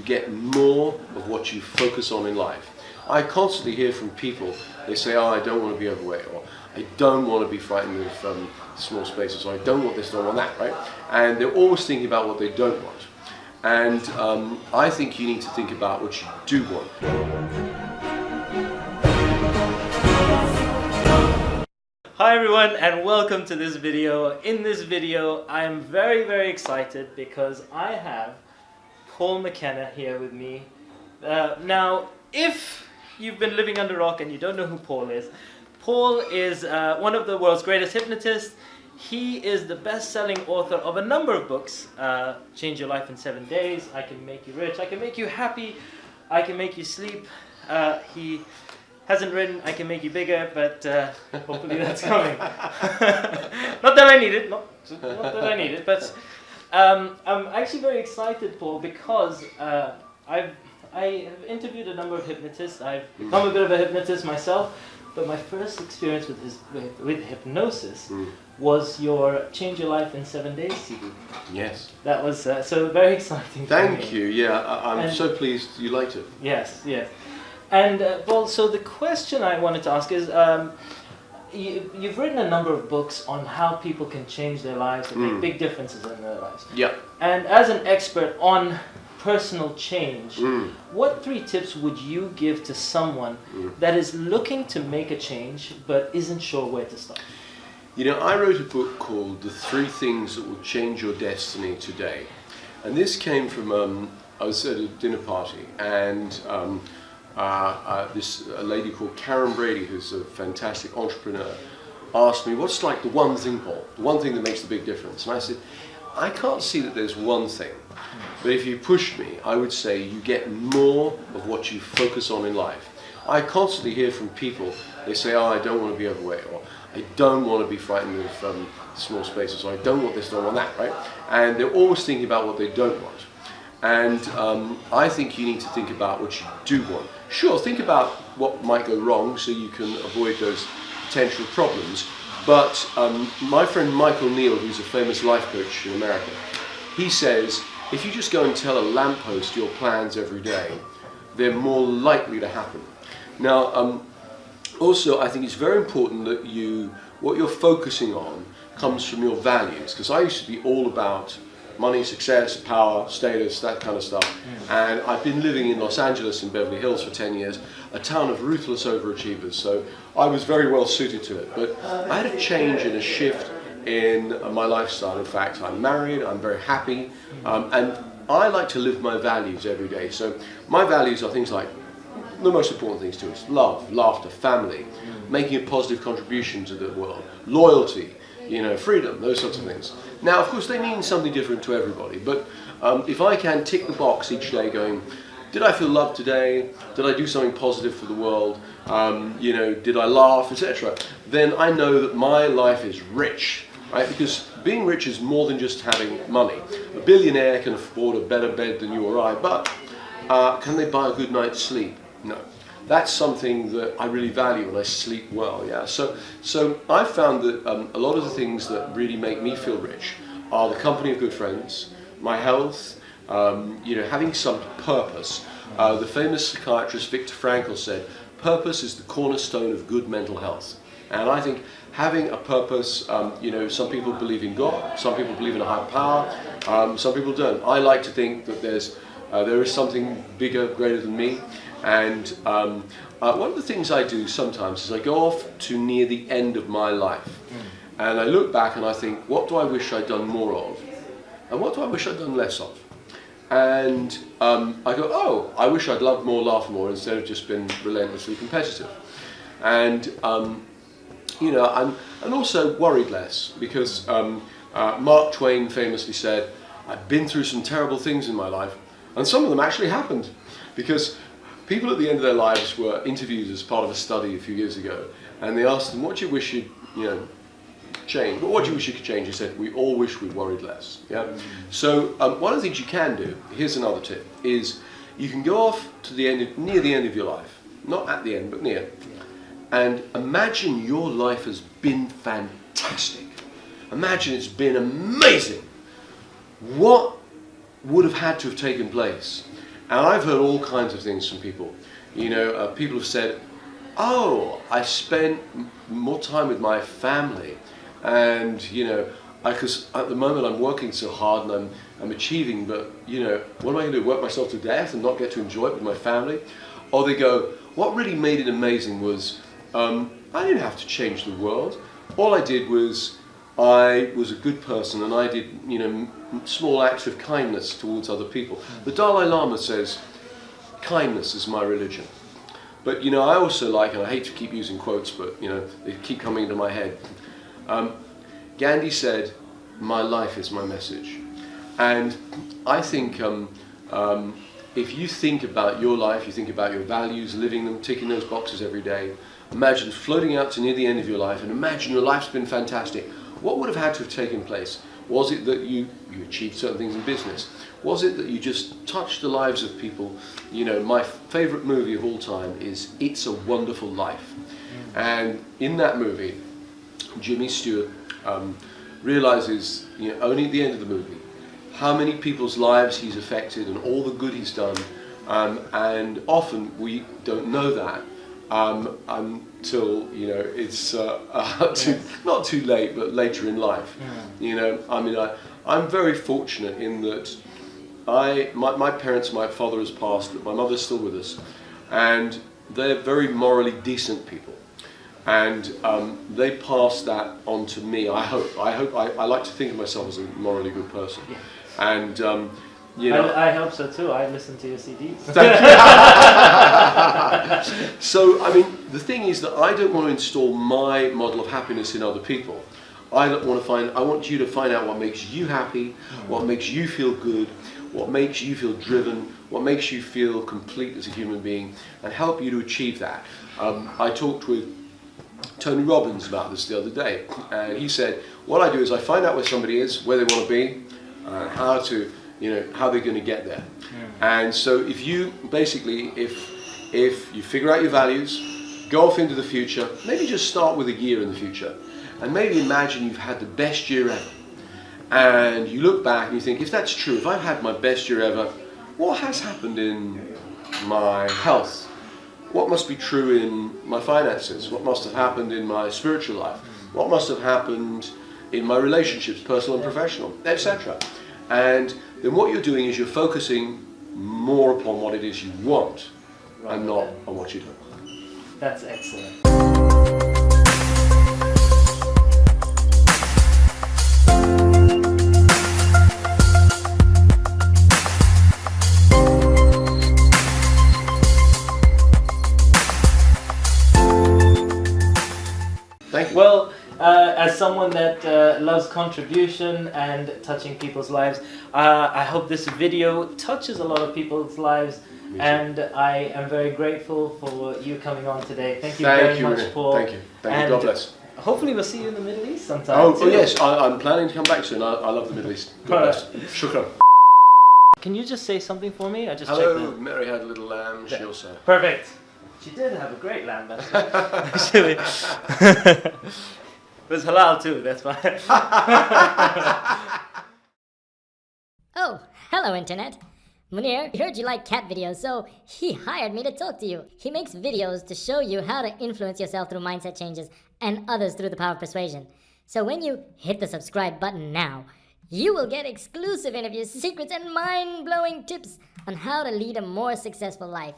get more of what you focus on in life. I constantly hear from people, they say, oh, I don't want to be overweight, or I don't want to be frightened of small spaces, or I don't want this, don't want that, right? And they're always thinking about what they don't want. And I think you need to think about what you do want. Hi everyone, and welcome to this video. In this video I am very excited because I have Paul McKenna here with me. Now if you've been living under a rock and you don't know who Paul is one of the world's greatest hypnotists. He is the best-selling author of a number of books. Change Your Life in 7 Days, I Can Make You Rich, I Can Make You Happy, I Can Make You Sleep. He hasn't written I Can Make You Bigger, but hopefully that's coming. Not that I need it, not that I need it, but I'm actually very excited, Paul, because I have interviewed a number of hypnotists. I've become a bit of a hypnotist myself, but my first experience with hypnosis was your Change Your Life in 7 Days CD. Yes. That was so very exciting. Thank you. Yeah, I'm so pleased you liked it. Yes. And Paul, so the question I wanted to ask is, you've written a number of books on how people can change their lives and make big differences in their lives. Yeah. And as an expert on personal change, what 3 tips would you give to someone that is looking to make a change but isn't sure where to start? You know, I wrote a book called The 3 Things That Will Change Your Destiny Today. And this came from, I was at a dinner party, and a lady called Karen Brady, who's a fantastic entrepreneur, asked me, what's like the one thing, Paul, the one thing that makes the big difference? And I said, I can't see that there's one thing, but if you pushed me, I would say you get more of what you focus on in life. I constantly hear from people, they say, oh, I don't want to be overweight, or I don't want to be frightened of small spaces, or I don't want this, don't want that, right? And they're always thinking about what they don't want. And I think you need to think about what you do want. Sure, think about what might go wrong so you can avoid those potential problems. But my friend Michael Neal, who's a famous life coach in America, he says, if you just go and tell a lamppost your plans every day, they're more likely to happen. Now, also, I think it's very important that what you're focusing on comes from your values. Because I used to be all about money, success, power, status, that kind of stuff. And I've been living in Los Angeles and Beverly Hills for 10 years, a town of ruthless overachievers. So I was very well suited to it. But I had a change and a shift in my lifestyle. In fact, I'm married, I'm very happy, and I like to live my values every day. So my values are things like, the most important things to us: love, laughter, family, making a positive contribution to the world, loyalty, freedom, those sorts of things. Now, of course, they mean something different to everybody, but if I can tick the box each day going, did I feel loved today? Did I do something positive for the world? Did I laugh, etc.? Then I know that my life is rich, right? Because being rich is more than just having money. A billionaire can afford a better bed than you or I, but can they buy a good night's sleep? No. That's something that I really value, and I sleep well. Yeah. So I've found that a lot of the things that really make me feel rich are the company of good friends, my health, having some purpose. The famous psychiatrist Viktor Frankl said, "Purpose is the cornerstone of good mental health." And I think having a purpose, some people believe in God, some people believe in a higher power, some people don't. I like to think that there is something bigger, greater than me. And one of the things I do sometimes is I go off to near the end of my life, and I look back and I think, what do I wish I'd done more of, and what do I wish I'd done less of? And I go, oh, I wish I'd loved more, laughed more, instead of just been relentlessly competitive. And and also worried less, because Mark Twain famously said, I've been through some terrible things in my life, and some of them actually happened, because people at the end of their lives were interviewed as part of a study a few years ago, and they asked them, what do you wish you'd change? What do you wish you could change? He said, we all wish we'd worried less. Yeah. So one of the things you can do, here's another tip, is you can go off to near the end of your life, not at the end, but near, and imagine your life has been fantastic. Imagine it's been amazing. What would have had to have taken place And I've heard all kinds of things from people. You know, people have said, oh, I spent more time with my family, and you know, because at the moment I'm working so hard and I'm achieving, but you know, what am I going to do? Work myself to death and not get to enjoy it with my family? Or they go, what really made it amazing was I didn't have to change the world. All I did was I was a good person, and I did, you know, small acts of kindness towards other people. The Dalai Lama says, kindness is my religion. But you know, I also like, and I hate to keep using quotes, but you know, they keep coming into my head. Gandhi said, my life is my message. And I think if you think about your life, you think about your values, living them, ticking those boxes every day, imagine floating out to near the end of your life, and imagine your life's been fantastic. What would have had to have taken place? Was it that you achieved certain things in business? Was it that you just touched the lives of people? You know, my favorite movie of all time is It's a Wonderful Life. And in that movie, Jimmy Stewart realizes, you know, only at the end of the movie, how many people's lives he's affected and all the good he's done. And often we don't know that until, you know, it's not too late, but later in life. You know, I mean, I'm very fortunate in that my parents, my father has passed, but my mother's still with us, and they're very morally decent people, and they pass that on to me. I like to think of myself as a morally good person, and you know, I hope so too. I listen to your CDs. Thank you. So, I mean, the thing is that I don't want to install my model of happiness in other people. I want you to find out what makes you happy, what makes you feel good, what makes you feel driven, what makes you feel complete as a human being, and help you to achieve that. I talked with Tony Robbins about this the other day, and he said, what I do is I find out where somebody is, where they want to be, how to, you know, how they're going to get there. And so if you basically, if you figure out your values, go off into the future, maybe just start with a year in the future, and maybe imagine you've had the best year ever. And you look back and you think, if that's true, if I've had my best year ever, what has happened in my health? What must be true in my finances? What must have happened in my spiritual life? What must have happened in my relationships, personal and professional, etc. And then what you're doing is you're focusing more upon what it is you want, and not on what you don't. That's excellent. Thank you. Well, as someone that loves contribution and touching people's lives, I hope this video touches a lot of people's lives, and I am very grateful for you coming on today. Thank you very much, Paul. Thank you. Thank you. God bless. Hopefully we'll see you in the Middle East sometime. Oh yes, I'm planning to come back soon. I love the Middle East. God bless. Shukran. Can you just say something for me? I just Hello, checked Mary had a little lamb, she also. Perfect. She did have a great lamb, actually. It was halal too, that's why. Oh, hello Internet. Munir heard you like cat videos, so he hired me to talk to you. He makes videos to show you how to influence yourself through mindset changes and others through the power of persuasion. So when you hit the subscribe button now, you will get exclusive interviews, secrets, and mind-blowing tips on how to lead a more successful life.